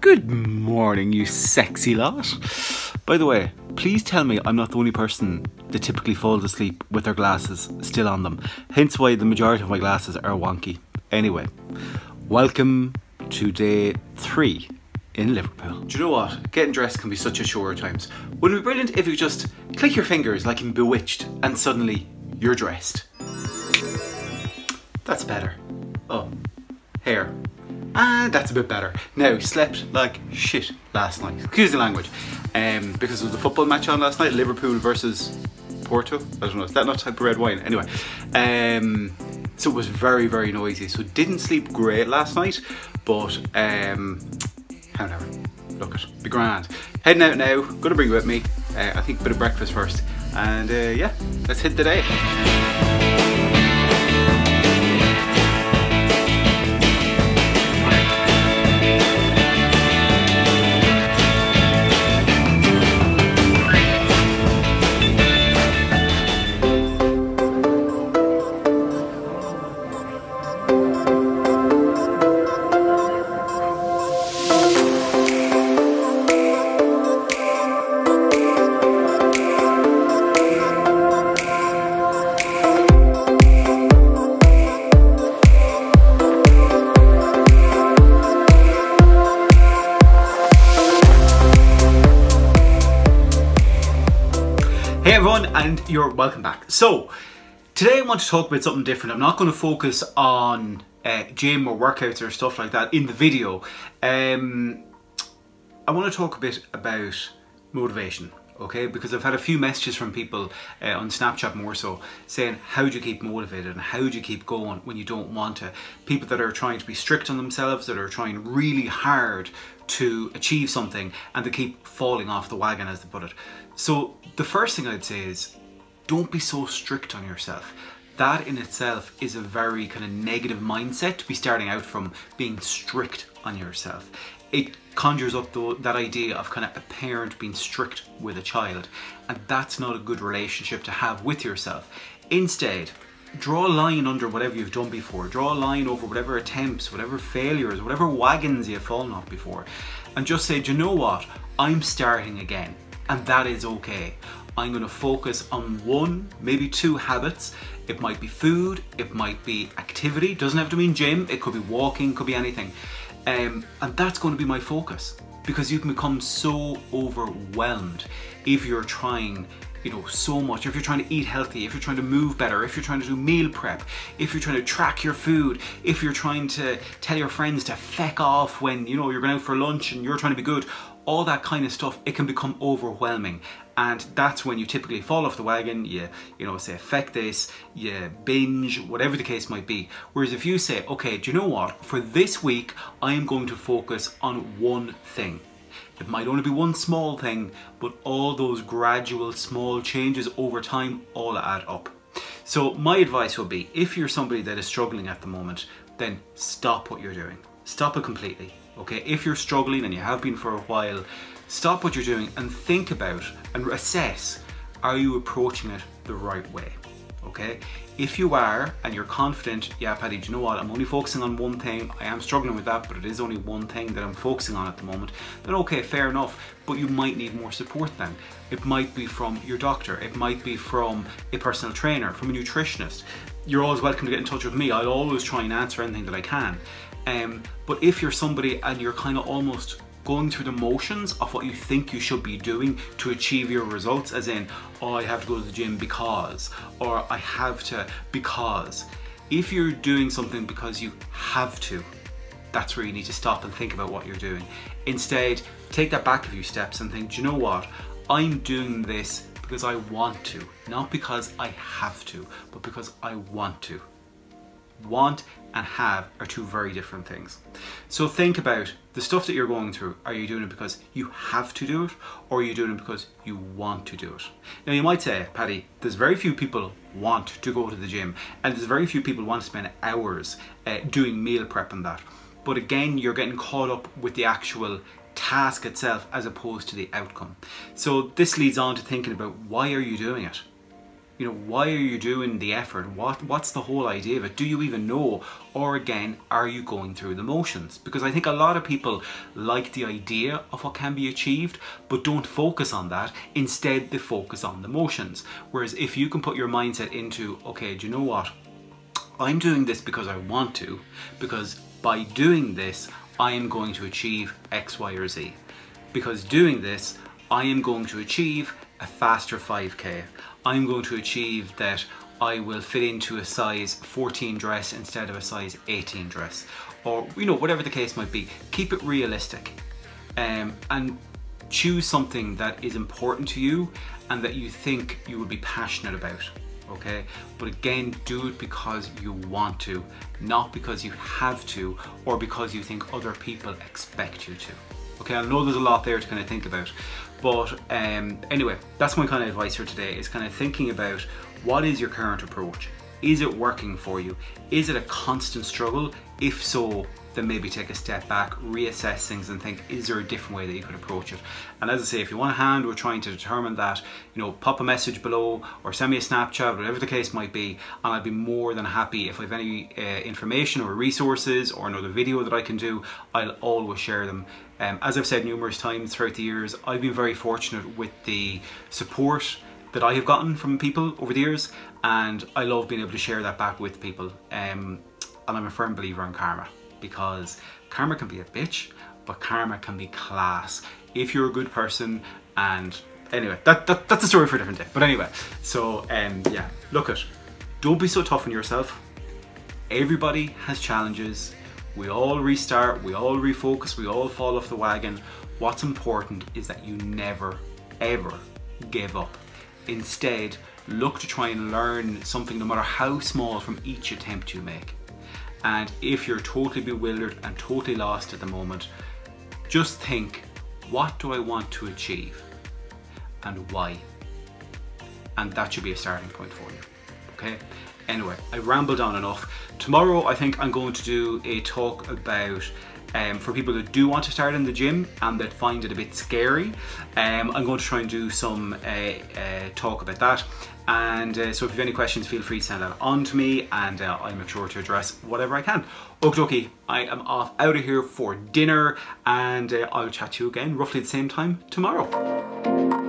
Good morning, you sexy lot. By the way, please tell me I'm not the only person that typically falls asleep with their glasses still on them. Hence why the majority of my glasses are wonky. Anyway, welcome to day 3 in Liverpool. Do you know what? Getting dressed can be such a chore at times. Wouldn't it be brilliant if you just click your fingers like in Bewitched and suddenly you're dressed? That's better. Oh, hair. That's a bit better. Now, slept like shit last night. Excuse the language. Because of the football match on last night, Liverpool versus Porto. I don't know, is that not type of red wine? Anyway, so it was very, very noisy. So didn't sleep great last night, but however, look it, be grand. Heading out now, gonna bring you with me. I think a bit of breakfast first. And yeah, let's hit the day. Hey everyone, and you're welcome back. So today I want to talk about something different. I'm not going to focus on gym or workouts or stuff like that in the video. I want to talk a bit about motivation, okay? Because I've had a few messages from people on Snapchat more so saying, how do you keep motivated and how do you keep going when you don't want to? People that are trying to be strict on themselves, that are trying really hard to achieve something and they keep falling off the wagon, as they put it. So the first thing I'd say is, don't be so strict on yourself. That in itself is a very kind of negative mindset to be starting out from, being strict on yourself. It conjures up that idea of kind of a parent being strict with a child, and that's not a good relationship to have with yourself. Instead, draw a line under whatever you've done before. Draw a line over whatever attempts, whatever failures, whatever wagons you've fallen off before, and just say, do you know what? I'm starting again, and that is okay. I'm going to focus on 1, maybe 2 habits. It might be food, it might be activity, doesn't have to mean gym, it could be walking, could be anything. And that's going to be my focus, because you can become so overwhelmed if you're trying, you know, so much. If you're trying to eat healthy, if you're trying to move better, if you're trying to do meal prep, if you're trying to track your food, if you're trying to tell your friends to feck off when, you know, you're going out for lunch and you're trying to be good, all that kind of stuff, it can become overwhelming. And that's when you typically fall off the wagon, you know, say, feck this, you binge, whatever the case might be. Whereas if you say, okay, do you know what? For this week, I am going to focus on 1 thing. It might only be 1 small thing, but all those gradual small changes over time all add up. So my advice would be, if you're somebody that is struggling at the moment, then stop what you're doing. Stop it completely, okay? If you're struggling, and you have been for a while, stop what you're doing and think about and assess, are you approaching it the right way, okay? If you are, and you're confident, yeah, Paddy, do you know what? I'm only focusing on 1 thing. I am struggling with that, but it is only 1 thing that I'm focusing on at the moment. Then okay, fair enough, but you might need more support then. It might be from your doctor. It might be from a personal trainer, from a nutritionist. You're always welcome to get in touch with me. I'll always try and answer anything that I can. But if you're somebody and you're kind of almost going through the motions of what you think you should be doing to achieve your results, as in, oh, I have to go to the gym because, or I have to because. If you're doing something because you have to, that's where you need to stop and think about what you're doing. Instead, take that back a few steps and think, do you know what? I'm doing this because I want to, not because I have to, but because I want to. Want and have are 2 very different things. So think about the stuff that you're going through. Are you doing it because you have to do it, or are you doing it because you want to do it? Now you might say, Paddy, there's very few people want to go to the gym, and there's very few people want to spend hours doing meal prep and that. But again, you're getting caught up with the actual task itself as opposed to the outcome. So this leads on to thinking about, why are you doing it? You know, why are you doing the effort? What's the whole idea of it? Do you even know? Or again, are you going through the motions? Because I think a lot of people like the idea of what can be achieved, but don't focus on that. Instead, they focus on the motions. Whereas if you can put your mindset into, okay, do you know what? I'm doing this because I want to, because by doing this, I am going to achieve X, Y, or Z. Because doing this, I am going to achieve a faster 5K. I'm going to achieve that I will fit into a size 14 dress instead of a size 18 dress. Or, you know, whatever the case might be. Keep it realistic. And choose something that is important to you and that you think you would be passionate about. Okay, but again, do it because you want to, not because you have to or because you think other people expect you to. Okay, I know there's a lot there to kind of think about, but anyway, that's my kind of advice for today, is kind of thinking about what is your current approach. Is it working for you? Is it a constant struggle? If so, then maybe take a step back, reassess things and think, is there a different way that you could approach it? And as I say, if you want a hand with trying to determine that, you know, pop a message below or send me a Snapchat, whatever the case might be, and I'd be more than happy if I have any information or resources or another video that I can do, I'll always share them. As I've said numerous times throughout the years, I've been very fortunate with the support that I have gotten from people over the years, and I love being able to share that back with people. And I'm a firm believer in karma, because karma can be a bitch, but karma can be class if you're a good person. And anyway, that's a story for a different day. But anyway, so yeah, look it, don't be so tough on yourself. Everybody has challenges. We all restart, we all refocus, we all fall off the wagon. What's important is that you never, ever give up. Instead, look to try and learn something, no matter how small, from each attempt you make. And if you're totally bewildered and totally lost at the moment, just think, what do I want to achieve and why? And that should be a starting point for you, okay? Anyway, I rambled on enough. Tomorrow, I think I'm going to do a talk about, for people that do want to start in the gym and that find it a bit scary, I'm going to try and do some talk about that. And so if you have any questions, feel free to send that on to me, and I'll make sure to address whatever I can. Okie dokie, I am off out of here for dinner, and I'll chat to you again roughly the same time tomorrow.